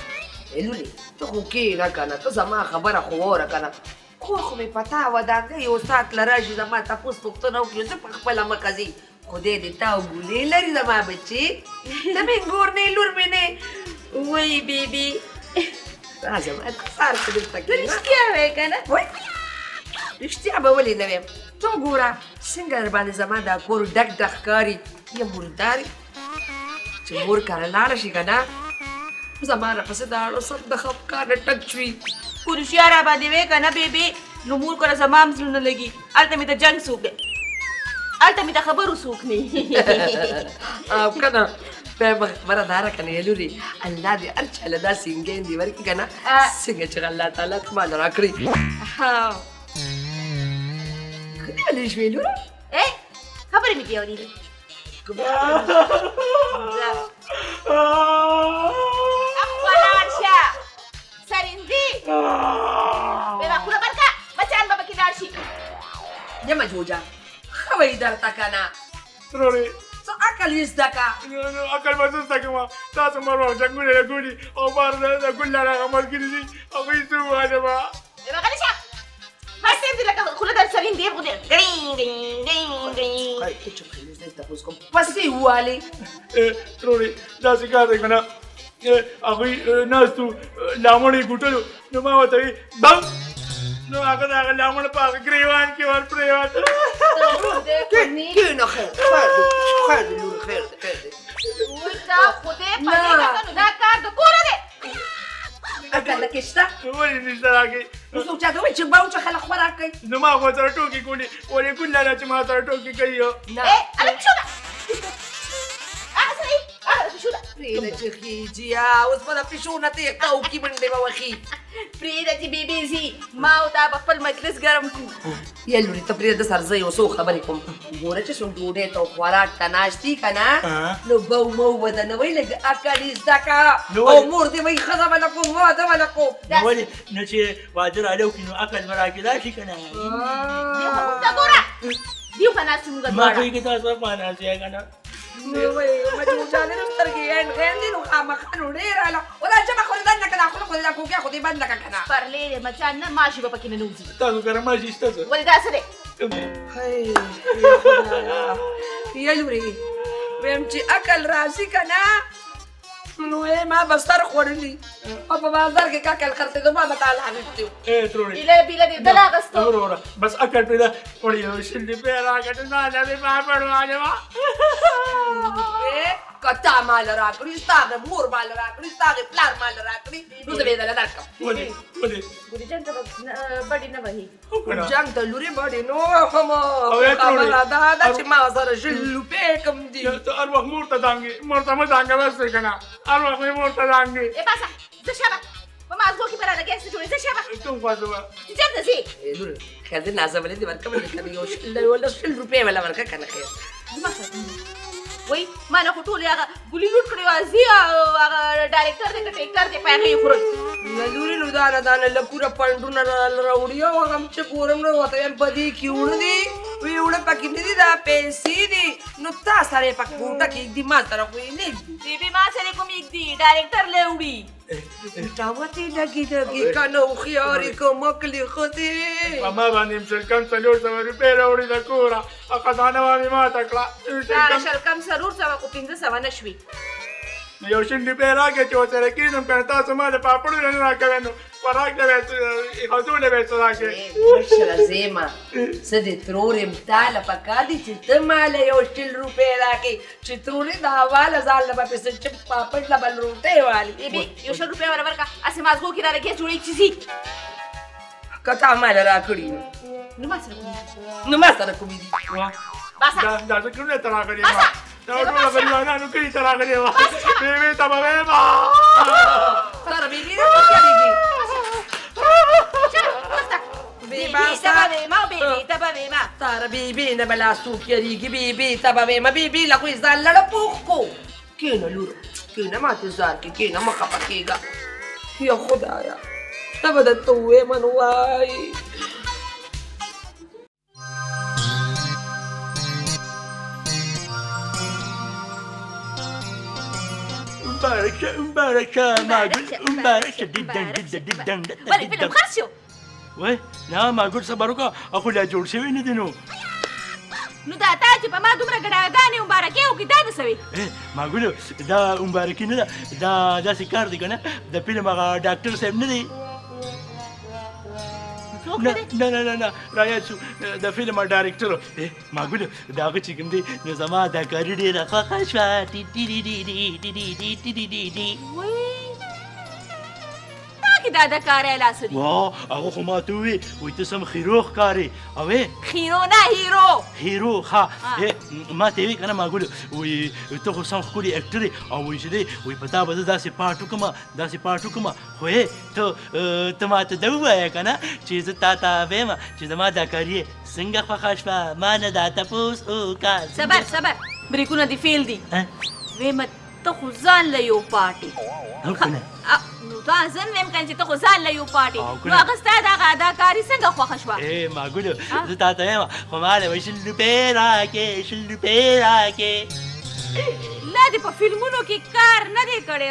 Speaker 9: لورې ته خو کښېنه که نه ته زما خبره خو واوره که نه کور خو مې پتا وه دا که یو ساعت له راشي زما تپوس پوښتنه وکړي زه په خپله مخه ځي خدای دې تا او ګولې لري زما بچې ته مې ګور نه لور مې نه
Speaker 4: وای بیبي
Speaker 9: راځه ما سهار څه دلته کښېنه
Speaker 4: رښتیا وایې که نه
Speaker 9: وای رښتیا به ولې نه ویم ته وګوره څنګه در باندې زما دا کور ډک ډک ښکاري یا مرداري چې مور کره لاړه شي که نه زما راپسې د اړو سر د خفګان نه ټک شوي
Speaker 4: خو رښتیا را باندې وې که نه بیبي نو مور کره زما هم زړه نه لګي هلته مې د جنګ څوک دی هلته مې د خبرو څوک نه
Speaker 9: او که نه بیا خبره داره که نه لورې الله دې هر چا له داسې انګیندې ورکړي که نه څنګه چې الله تعالی کمال راکړي کله ولې شوې لوره
Speaker 4: خبرې مې دې اورېدې ولاړ شه سرندې بېبه خوله بند کړه بچیان به پکې لاړ شي
Speaker 9: یمه جوجه ښه وایي درته که نه
Speaker 2: ترورې
Speaker 9: څه عقل یې زده که
Speaker 2: عقل به زه زده کړم تاسو مروه جنګونه له ګولي او بار د ګل لاره هغه ملګري دي هغوی څه ووایم
Speaker 4: بېبه غلی شه هر څه دې لکه خوله در سرندې غوندې ګړینګ ګړینګ ګړینګ ګړینګ
Speaker 9: ته چپ کړې زه تاسو کوم پسې والی
Speaker 2: تروري داسې کار دی که نه هغوی ناستو لامڼې ګوټلو نو ما ورته وي بم نو هغه د هغه لامڼ په هغه ګریوان کې ور پرېوته
Speaker 9: کېنه خیر خیر دی لورې خیر دی خیر دی
Speaker 4: دا خو دې پدې نو دا کار د کوره دی
Speaker 9: اګه لکه شته
Speaker 2: ولې نشته راکې
Speaker 9: نو څوک چاته وایي چې باوچه خلک خوراک کوي
Speaker 2: نو ما خو سره ټوکې کولې ولې کوم لاله چې ما سره ټوکې کوي
Speaker 4: هلک شو ده هغه سړی هغه پیشو ده
Speaker 9: پرېږده چې خېجي اوس به د پیشو نه ته یې قوکي منډې به وخي
Speaker 4: پرېږده چې بیبي ځي ما او تا به خپل مجلس ګرم کړو
Speaker 9: یا لورې ته پرېږده سر زه یو څو خبرې کوم ګوره چې څوک ډوډۍ ته خوراک ته ناست دي که نه نو بو مو به د نه وایي لږ عقل یې زده کړه او مور دې وایي ښځه به نه کوم واده به نه کوم
Speaker 3: نو ولې نو چې واده راله وکړي نو عقل به راکېدا شي که نه
Speaker 4: دا ګوره دیو په ناست موږ
Speaker 3: ما پوهېږي تاسو افغانان یې که نه
Speaker 9: مجوجانې نو سترګې هند دي نو خامخا نو ډېر راله ولا ژبه خو دې بنده کړه خوله خو دې دا کوکې خو دې بنده کړه که نه
Speaker 4: پرلې دی مچان نه ماشي به پکې نه نوځي
Speaker 2: تاسو کره ماشي شته څه
Speaker 4: ولې داسې دی
Speaker 9: یا لورې ویم چې عقل راځي که نه نو ما بستر خوړلي او په بازار کې کاکل خرڅېدو ما به تعالی حبیب دی
Speaker 2: تروري
Speaker 4: ایله بیله دې دل اغستو
Speaker 2: وروره بس عقل پیدا وړي یو شل دې په راکټ نه دې په پړواله ما
Speaker 9: کتا مال راکړي ستا د مور مال راکړي ستا د پلار مال راکړي نو زه به یې دله درکړم
Speaker 2: ولې
Speaker 4: ګورې جنګ ته بډې نه وهي
Speaker 9: جنګ ته لورې بډې نو هم خبره دا ده چې ما سره شل روپۍ کم دي
Speaker 2: ته هر وخت مور ته دانګې مور ته مه دانګه بس دی که نه هر وخت مې مور ته دانګې
Speaker 4: باسه زه شبه په مازغو کې به راله ګیس جوړې زه شبه
Speaker 2: کوم خواته به
Speaker 4: چې چېرته ځې
Speaker 9: لورې خیر دی نازولې دې ورکړم کنه یو شل روپۍ ولا ورکړه کنه خیر
Speaker 4: زما سره وای ما نه خو ټولې هغه ګولي لوټ کړې وه ځي او هغه ډایرکټر دی که ټیکټر دی په هغې یې خورل
Speaker 9: نه لورې نو دانه دانه لکوره پنډونه راوړي او هغه هم چې ګورم نو ورته وایم په دې کې وړه دي وی وړه پکې نه دي دا پیسې دي نو تا سره یې په کوټه کې ایږدي ما سره خو یې نه ایږدي
Speaker 4: بیبي ما سره کوم ایږدي ډایرکټر لی وړي
Speaker 9: ټاوتې لګي لګي که نه هوښیارې که مکلې ښځې
Speaker 2: په ما باندې م شل کم 400 روپۍ راوړي د کوره او خزانه مې ماته کړه
Speaker 4: هغه شل کم 400 خو 500 نه شوي
Speaker 2: یو شل روپۍ راکړه چې ورسره کېږم که نه تاسو ما د پاپړونه نه راکوئ نو خوراک نه به ښځونه به څه راکړې
Speaker 9: مشره زېما څه دې ترور یم تاله پکار دي چې ته ماله یو شل روپۍ راکړې چې ترورې د حواله ځان له به پسې چپ پاپړ له بل روټۍ والي
Speaker 4: بیبي یو شل روپۍ ولا ورکړه هسې مازغو کې راله ګیس جوړې چې ځي
Speaker 9: که تا ماله راکړي
Speaker 4: نو ما سره کوم
Speaker 9: نو ما سره کومې دي
Speaker 4: باسه
Speaker 2: دا زه کړنه ته راغلې وه دا ټوله غریبانانو کلي ته راغلې وه بیبي ته به ویمه
Speaker 9: سره بیبي نه پکېږي تاره بیبي نه به لاسوک یریږي بیبي ته به ویمه بیبي له خو یې ځان لړه پوخ کو کېنه لوره کېنه ماتې ځان کې کېنه مه خفه کېږه یا خدایه ته به درته ووایم نو وایي
Speaker 3: مبارکه معقول مبارکه دیدن
Speaker 4: ولې فلم خرڅ شو
Speaker 3: وای نه معقول صبر وکړه خو لا جوړ شوی نه دی نو
Speaker 4: نو دا تا چې په ما دومره ګډاګانې مبارکې وکړې دا څه سوې
Speaker 3: معقول دا مبارکي نه ده دا داسې کار دی که نه د فلم هغه ډاکټر صاحب نه دی نه نه نه نه رایاد شو د فلم ډایرکټر معقول د هغه چې کوم دی نو زما دا کاري ډېره خوښه شوه
Speaker 4: دا د کار لاس دی
Speaker 3: وا هغه خو ما ته ووی وایي ته سم خیرو ښکارې اوې
Speaker 4: خیرو نه هیرو
Speaker 3: هیرو ښه ما ته یې وی که نه معقول وایي ته خو سم ښکلې اکټر یې او وایي چې دی وایي په تا به زه داسې پاټ وکړمه داسې پاټ وکړمه خو ته ما ته ده ووایه که نه چې زه تا ته ویمه چې زما دا کاري څنګه خوښه شوه ما نه دا تپوس وکړه
Speaker 4: صبر بریکونه دې فیل دي ویمه ته خو ځان له یو پاټې نو تا زه ویم کنه چې ته خو ځان له یو پاټې نو هغه ستا دغه اداکاري څنګه خوښه شوه
Speaker 3: معقول زه تا ته وایم خو ما له وایي شل روپۍ راکې شل روپۍ راکې
Speaker 4: لا دې په فلمونو کې کار نه دی کړی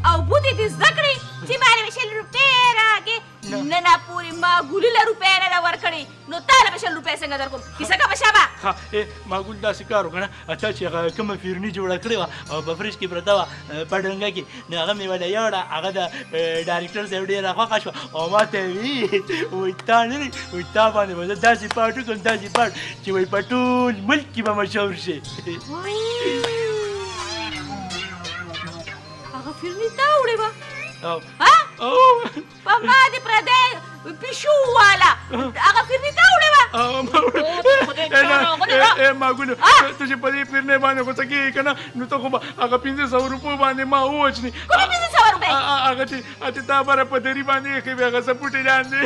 Speaker 4: او بوتې دې زده کړې چې ما له شل روپۍ راکې نه نه پوری ما ګولي له روپۍ نه ده ورکړې نو تاله به 100 روپۍ څنګه در کوم کیسه کوه شابه
Speaker 3: ما ګول داسې کار وکړه اچھا چې هغه کومه فیرني جوړه کړې وه او په فریج کې پرته وه په ډنګه کې نو هغه مې وله یوړه هغه د ډایرکټر صاحب ډېره خوښه شوه او ما ته وي وایي تا نه دی وایي تا باندې به زه داسې پاټ وکړم داسې پاټ چې وایي په ټول ملک کې به مشهور شي
Speaker 4: هغه فیرني تا وړې وه په ما دې پردی پیشو والا هغه فیرني تا وړې وه
Speaker 2: ما ګولو ته چې په دې فیرنۍ باندې غوسه کېږې که نه نو ته خو به هغه 500 روپو باندې ما ووجنې
Speaker 4: کومې 500 روپۍ
Speaker 2: هغه چې تا بره په دري باندې ایښې وې هغه سپوټې لاندې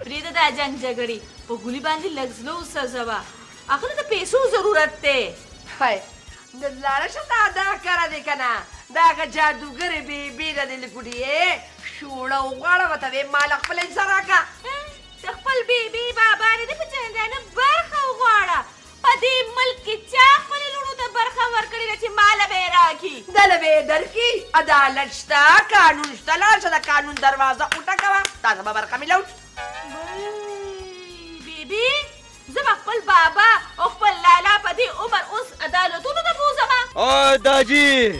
Speaker 4: پرېږده دا جنګ جګړې په ګولي باندې لږ زړه وسوځوه هغه د پیسو ضرورت دی
Speaker 9: د لاړه شه دا کاره دی که نه دا هغه جادوګرې بېبې ده د لکوډې شوړه وغواړه به ته وې مال خپله حصه راکړه
Speaker 4: د خپل بېبې بابا نه دی په چندانه برخه وغواړه په دې ملک کې چا خپلې لوڼو ته برخه ورکړې ده چې ماله به یې راکړي
Speaker 9: دله به یې درکړي عدالت شته قانون شته لاړ شه د قانون دروازه وټکوه تاسو به برخه میلوټ
Speaker 4: بېبې زه به خپل بابا او خپل لالا په دې عمر اوس عدالتونو ته بوځمه
Speaker 5: او داجي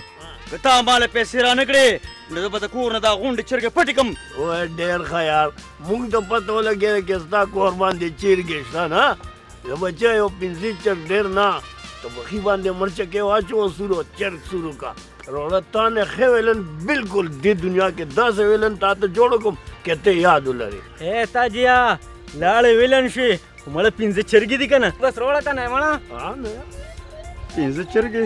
Speaker 5: که تا ماله پیسې رانه کړې نو زه به د کور نه دا غونډې چرګې پټې کړم
Speaker 7: وای ډېر ښه یار موږ ته پته ولګېده چې ستا کور باندې چرګې شته نه د بچه یو 5 چرګ ډېر نه ته پخې باندې مرچکې واچوه سورو چرګ سورو کا روړه تا نه ښه ویلن بلکل دې دنیا کې داسې ویلن تا ته جوړ کړم چې ته یاد ولرې
Speaker 6: تاجیا لاړې ویلن شي خو مړه 5 چرګې دي که نه بس روړه ته نه مړه
Speaker 5: 5 چرګې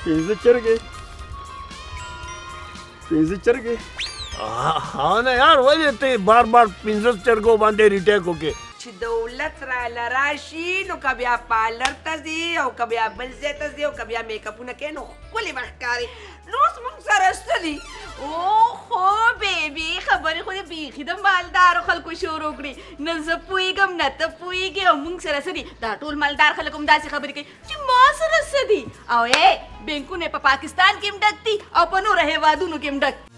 Speaker 5: 5 چرګې
Speaker 7: ها نه یار ولې ته بار بار 15 چرګو باندې ریټیک وکې
Speaker 9: چې دولت راله راشي نو که بیا پارلر ته ځي او که بیا بل ځای ته ځي او که بیا میکاپونه کوي نو ښکلې به ښکاري نو اوس موږ سره څه دي
Speaker 4: اوهو بېبي خبرې خو دې بیخي د مالدارو خلکو شروع کړي نه زه پوهېږم نه ته پوهېږې او موږ سره څه دي دا ټول مالدار خلک هم داسې خبرې کوي چې ما سره څه دي او بینکونه په پاکستان کې هم ډک دي او په نورو هېوادونو کې هم ډک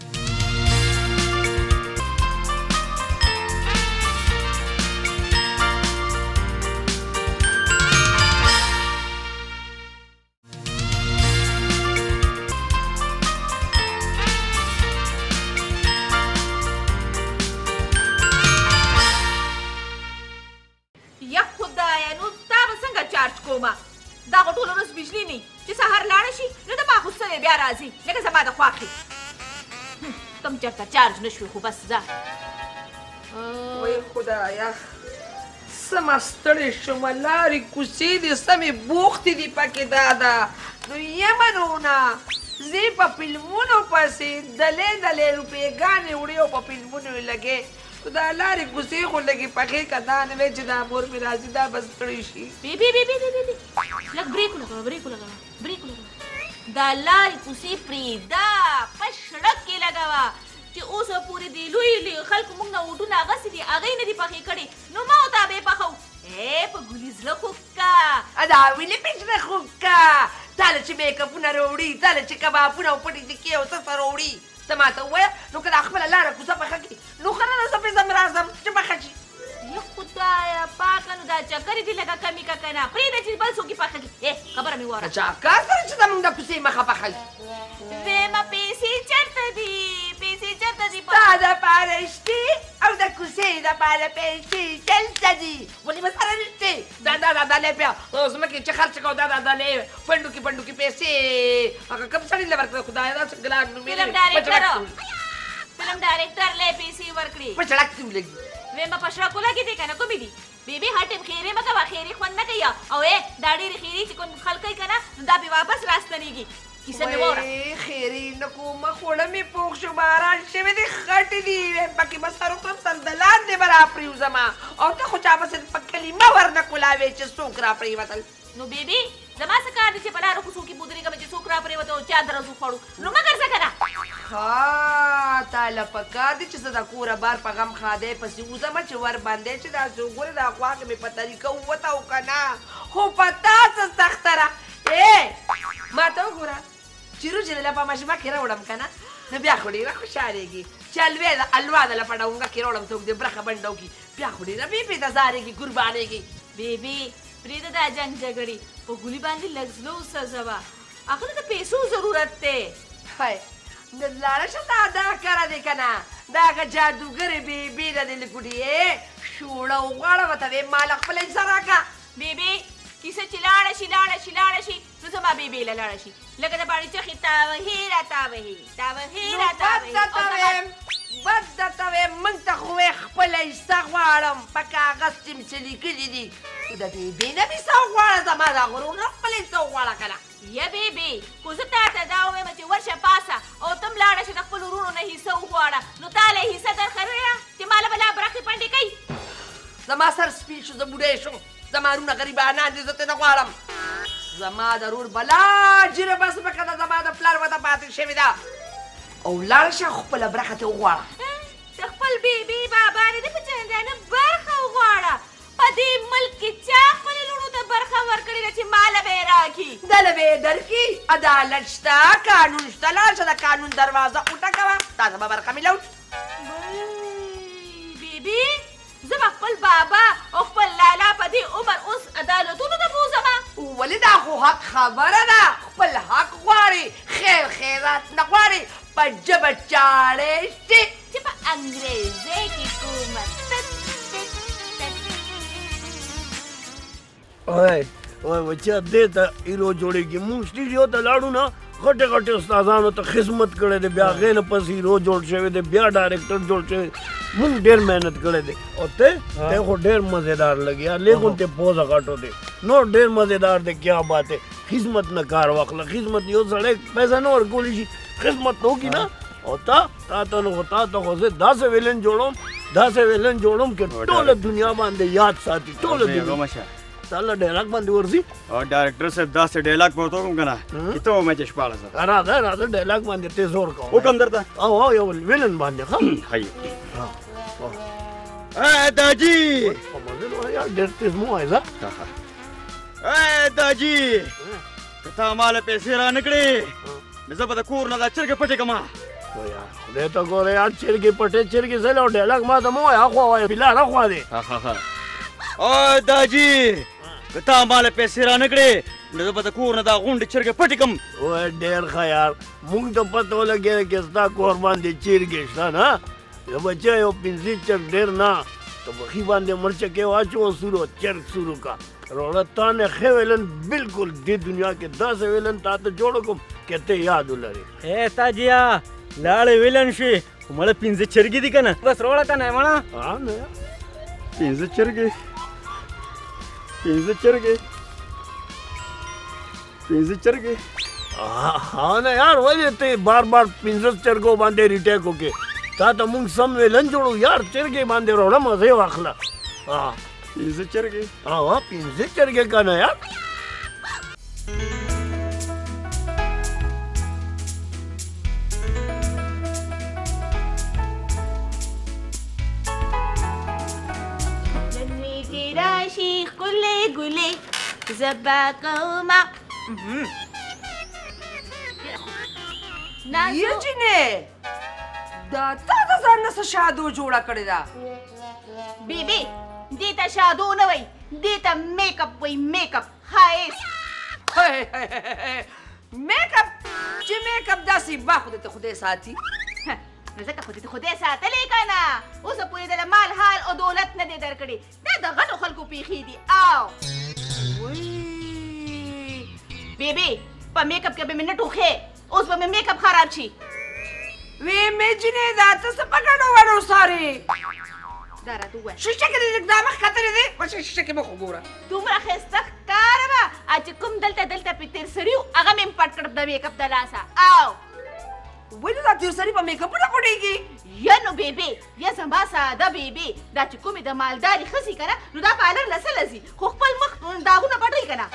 Speaker 4: دا خو ټوله ورځ بجلي نه چې سهار لاړه شي نو د ماخوستنې بیا راځي لکه زما د خواښې ته هم چېرته چارج نه شوې خو بس ځه
Speaker 9: وای خدایا سمه ستړې شومه لارې کوڅې دې سمې بوختې دي پکې دادا نو یمنونه زه په فلمونو پسې دلې دلې روپېګانې وړې او په فلمونو یې لګې دا لارې کوڅې خو لږې پخې که دا نه وی چې دا مور مې راځي دا بس ستړې شي
Speaker 4: لږ بریک ولګوه دا لارې کوڅې پرېږده په سړک کې لګوه چې اوسه پورې دې لوی خلکو موږ نه ووټونه اخیستي دي هغې نه دي پخې کړې نو ما ورته به یې پخوو په ګولي زړه خوږ که
Speaker 9: دا ولې په زړه خوږ که تاله چې میکاپونه راوړي تاله چې کبابونه او پټې ټکې او څه څه راوړي ته ماته ووایه نو که دا خپله لاره کوڅه پخه کړي نو ښه نه ده زه پرې ځم راځم چې پخه شي
Speaker 4: یا خدایه پاکه نو دا چکرې دې لږه کمې که که نه پرېږده چې بل څوک یې پخه کړي خبره مې واوره
Speaker 9: چا کار سره چې زموږ د کوڅې مخه پخوي
Speaker 4: ویمه پیسې چېرته دي
Speaker 9: تا دپاره شتې او د کوڅې دپاره پیسې چلته دي ولې به سره نشتې دا دلې بیا ځمکې چې خرڅ کوو دا دلې پنډوکې پیسې هغه کوم سړي له ورکړه خدایه داسې ګلان نومېږي
Speaker 4: فلم ډایرکټر له پیسې ورکړي
Speaker 9: په سړک کې ولګي
Speaker 4: ویمه په سړکو لګې دی که نه کومې دي بېبي هر ټیم خیرې مه کوه خیرې خوند نه کوي او دا ډېرې خیرې چې کوم خلک کوي که نه نو دا بې واپس راستنېږي کیسه مې واوره
Speaker 9: خیرې نه کومه خوړه مې پوخ شو باران شوی دی خټې دي پکې به سر وکړم سندلان دې به راپرېوځمه او ته خو چا پسې په کلمه ورنه کولاوې چې څوک راپرېوتل
Speaker 4: نو بېبي زما څه کار دی چې په لارو کوڅو کې ودرېږم چې څوک راپرېوته او چا درزو خوړو نو مه ګرځه که نه
Speaker 9: ها تاله پکار دی چې زه د کوره بار په غم خادی پسې وځمه چې ور باندې چې داسې وګورې دا خواږه مې په طریقه ووته او که نه خو په تا څه سختره ما ته وګوره چې روجې له په ماشومه کې راوړم که نه نو بیا خو ډېره خوشحالېږي چې الوا د لپاره اونګه کې راوړم څوک دې برخه بنډه وکړي بیا خو ډېره بیبي ته زارېږي قربانېږي
Speaker 4: بیبي پرېږده دا جنګ جګړې په ګولي باندې لږ زړه وسوځوه هغه ته د پیسو ضرورت دی
Speaker 9: هی نو لاړه شه تا دا کاره دی که نه دا هغه جادوګرې بیبي ده د لکوټې شوړه وغواړه ورته وې مال خپله حصه راکړه
Speaker 4: بیبي کیسه چې لاړه شي نو زما بیبي له لاړه شي لکه د باڼې چخې تاوهې راتاوهې
Speaker 9: بد درته ویم موږ ته خو یې خپله حصه غواړم په کاغذ چې مې څه لیکلي دي د بیبي نه مې څه وغواړه زما دا غرور نه خپله حصه وغواړه که نه
Speaker 4: یا بیبي خو زه تا ته دا ووایم چې ورشه پاسه او تم لاړه شه د خپلو وروڼو نه حصه وغواړه نو تا له حصه درښوې ده چې ما له به لا برخې پنډې کوي
Speaker 9: زما سر سپین شو زه بوډۍ شم زما رونه غریبانان دي زه ترې نه غواړم زما د رور بلا جیره بس پکه ده زما د پلار وده پاتې شوې ده او لاړه شه خپله برخه ته وغواړه
Speaker 4: د خپل بیبي بابا نه دې په چندانه برخه وغواړه په دې ملک کې چا خپلې لوڼو ته برخه ورکړې ده چې ما له به یې راکړي
Speaker 9: دله به یې درکړي عدالت شته قانون شته لاړ شه د قانون دروازه وټکوه تا زما برخه مې لوټ
Speaker 4: بیبي زه به خپل بابا او خپل لالا په دې عمر اوس عدالتونو ته بوځمه
Speaker 9: ولې دا خو حق خبره ده خپل حق غواړي خیر خیرات نه غواړي په ژبه چاړې شي
Speaker 4: چې په انګریزۍ کې کومه
Speaker 7: وای بچیا دې ته ایرو جوړېږي مونږ سټیډیو ته لاړو نه غټې غټې استادانو ته خدمت کړی دی بیا هغې نه پس هیرو جوړ شوی دی بیا ډایرکټر جوړ شوی مونږ ډېر محنت کړی دی او ته خو ډېر مزېدار لګیا لیکن ته پوزه غټو دی نو ډېر مزېدار دی کیا بات ہے خدمت نه کار واخله خدمت یو سړی پیسه نه ورکولی شي خدمت نه وکړي نه او تا ته خو زه داسې ویلن جوړوم چې ټوله دنیا باندې یاد ساتي ټوله دنیا تعالی ډایلاګ باندې ورځي
Speaker 5: او ډایرکټر صاحب داسې ډایلاګ ورته وکړم که نه چې ته ومه چې شپاړه زه
Speaker 7: راځه ډایلاګ باندې ته زور کوه
Speaker 5: حکم درته
Speaker 7: او یو ویلن باندې ښه
Speaker 5: داجي
Speaker 7: ډېر تیز مو وایه زه
Speaker 5: داجي که تا ماله پیسې رانه کړې نو زه به د کور نه دا چرګې پټې کړم
Speaker 7: خدای ته ګوره یار چرګې پټې چرګې زه او ډایلاګ ما ته مه وایه اخوا وایه بلاړه خوا دی
Speaker 5: او داجي که تا ماله پیسې رانه کړې نو زه به د کور نه دا غونډې چرګې پټې کړم
Speaker 7: وای ډېر ښه یار موږ ته پته ولګېده چې ستا کور باندې چرګې شته نه زه بچی یو پنځه چرګ ډېر نه ته پخې باندې مرچکې واچوه سورو چرګ سورو کا روړه تا نه ښه ویلن بلکل دې دنیا کې داسې ویلن تا ته جوړ کړم چې ته یاد ولرې
Speaker 6: تاجیا لاړې ویلن شي خو مړه پنځه چرګې دي که نه بس روړه که نه مړه
Speaker 7: نه
Speaker 5: پنځه چرګې
Speaker 7: ها نه یار ولې ته بار بار پنځه چرګو باندې ریټیک وکړې تا ته موږ سم ویلن جوړو یار چرګې باندې روړه مزې واخله
Speaker 5: پنځه چرګې
Speaker 7: پنځه چرګې که نه یار
Speaker 4: راشي ښکلې ګلې زبا کومه
Speaker 9: یه جینې دا تا د ځان نه څه شادو جوړه کړې ده
Speaker 4: بیبي دې ته شادو نه وایي دې ته میک اپ وایي میک اپ ښایست
Speaker 9: میک اپ چې میک اپ داسې با خو دې ته خدای ساتي
Speaker 4: نو ځکه خو دې ته خدای ساتلی که نه اوسه پورې دله مال حال او دولت نه دی درکړي دا د غټو خلکو پیښې دي او بیبي په میک اپ کې به مې نه ټوخې اوس به مې میک اپ خراب شي
Speaker 9: وی مې جینې دا ته څه په ګډو وډو سارې
Speaker 4: دا راته ووایه
Speaker 9: شیشه کې دې لږ دا مخ کتلې دی ورشه شیشه کې مخ وګوره
Speaker 4: دومره ښایسته ښکاره به چې کوم دلته پې تېر سړي و هغه مې پټ کړ د میک اپ د لاسه او
Speaker 9: ولې دا تیر سړي په میک اپ نه پټېږي
Speaker 4: یا نو بیبي یا زما ساده بیبي دا چې کومې د مالداري ښځې که نه نو دا پالر له څه لځي خو خپل مخ داغونه پټوي که نه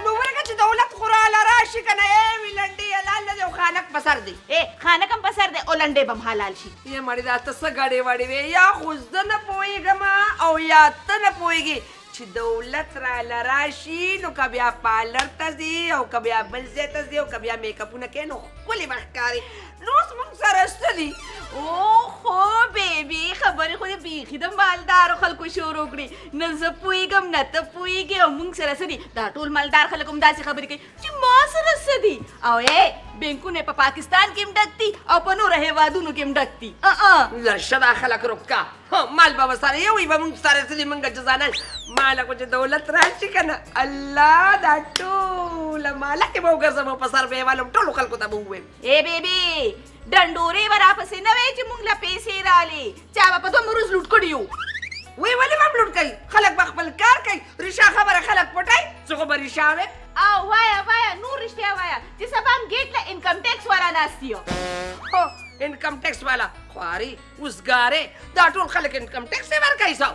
Speaker 9: نو ولکه چې دولت خو راله راشي که نه وي لنډې حلال نه دی او خانک په سر دی
Speaker 4: خانک هم په سر دی او لنډې به هم حلال شي
Speaker 9: یې مړې دا ته څه ګډې وړې وې یا خو زه نه پوهېږم او یا ته نه پوهېږې چې دولت راله راشي نو که بیا پالر ته ځي او که بیا بل ځای ته ځي او که بیا میک اپونه کوي نو ښکلې به ښکاري نو اوس موږ سره څه دي
Speaker 4: اوهو بیبي خبرې خو دې بیخي د مالدارو خلکو شروع کړي نه زه پوهېږم نه ته پوهېږې او موږ سره څه دي دا ټول مالدار خلک هم داسې خبرې کوي چې ما سره څه دي او بینکونه په پاکستان کې هم ډک دي او په نورو هېوادونو کې هم ډک دي
Speaker 9: لشه دا خلک روکا مال به ورسره یو وي به موږ سره څه دي موږ جزانه ماله خو چې دولت راشي که نه الله دا ټوله ماله کې به وګرځم په سر به یې والم ټولو خلکو ته به ووایم
Speaker 4: بیبي ډنډورې به راپسې نه وې چې موږ له پیسې رالې چا به په دومره روز لوټ کړي یو
Speaker 9: وی ولې به هم لوټ کوي خلک به خپل کار کوي ریشا خبره خلک پټوي زه خو به ریشا ویم
Speaker 4: او وایه نور رښتیا وایه چې سبا هم ګیټ له انکم ټیکس والا ناست یو
Speaker 9: هو انکم ټیکس والا خواري اوسګارې دا ټول خلک انکم ټیکس یې ورکوي سو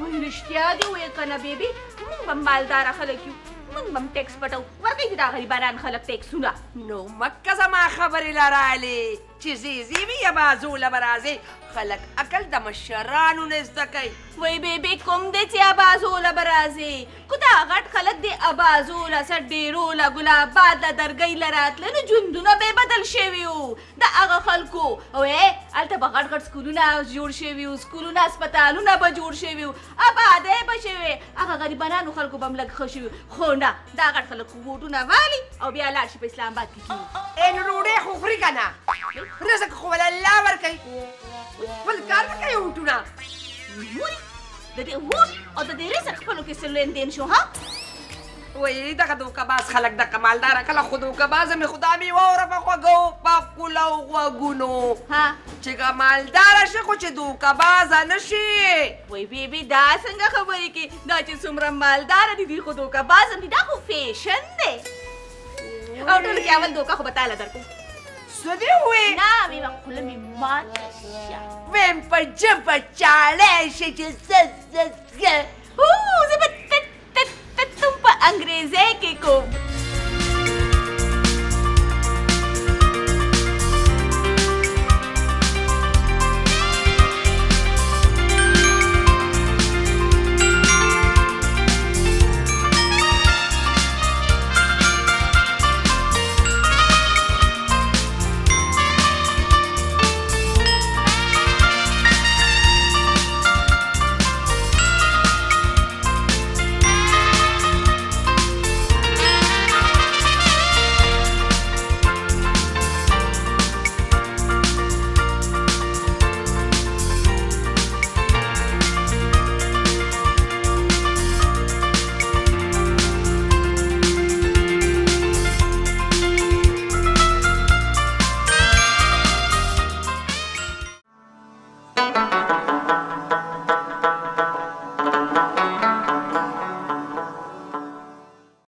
Speaker 4: وایي رښتیا دې وایې که نه بیبي موږ به مالداره خلک یو موږ به هم ټیکس پټو ورکوي دا غریبانان خلک ټیکسونه
Speaker 9: نو مکه زما خبرې لرالې چې زیزي وي یا بازوله به راځې خلک عقل د مشرانو نه زده کوي
Speaker 4: وای بیبي کوم دی چې ابازوله به راځې کو دا غټ خلک دی ابازوله څه ډېروله ګلاباد له درګۍ له راتله نو ژوندونه به یې بدل شوي وو د هغه خلکو او هلته به غټ غټ سکولونه جوړ شوي وو سکولونه اسپتالونه به جوړ شوي وو ابادۍ به شوې هغه غریبانانو خلکو به هم لږ ښه شوي خو نه دا غټ خلک خو بوټونه والي او بیا لاړ شي په اسلام آباد کې کېږي
Speaker 9: نو ډوډۍ خو خوري که نه رزق خو ول الله ورکوي خپل کار نه کوي وټونه
Speaker 4: موري د دې وټ او د دې رزق خپلو کې څه لین شو ها
Speaker 9: وایي دغه دوکهباز خلک دغه مالداره کله خو دوکهبازه مې خدا مې واوره په خوږو په کولو غوږونو چې که مالداره شي خو چې دوکهبازه نه شي
Speaker 4: وای بیبي دا څنګه خبرې کوي دا چې څومره مالداره دي دوی خو دوکهباز هم دي دا خو فیشن دی او ټولو کې اول دوکه خو به تاله درکړو
Speaker 9: څه دې ووایې
Speaker 4: نه مې به خوله مې ماته شه
Speaker 9: ویم په ژبه چاړی شي چې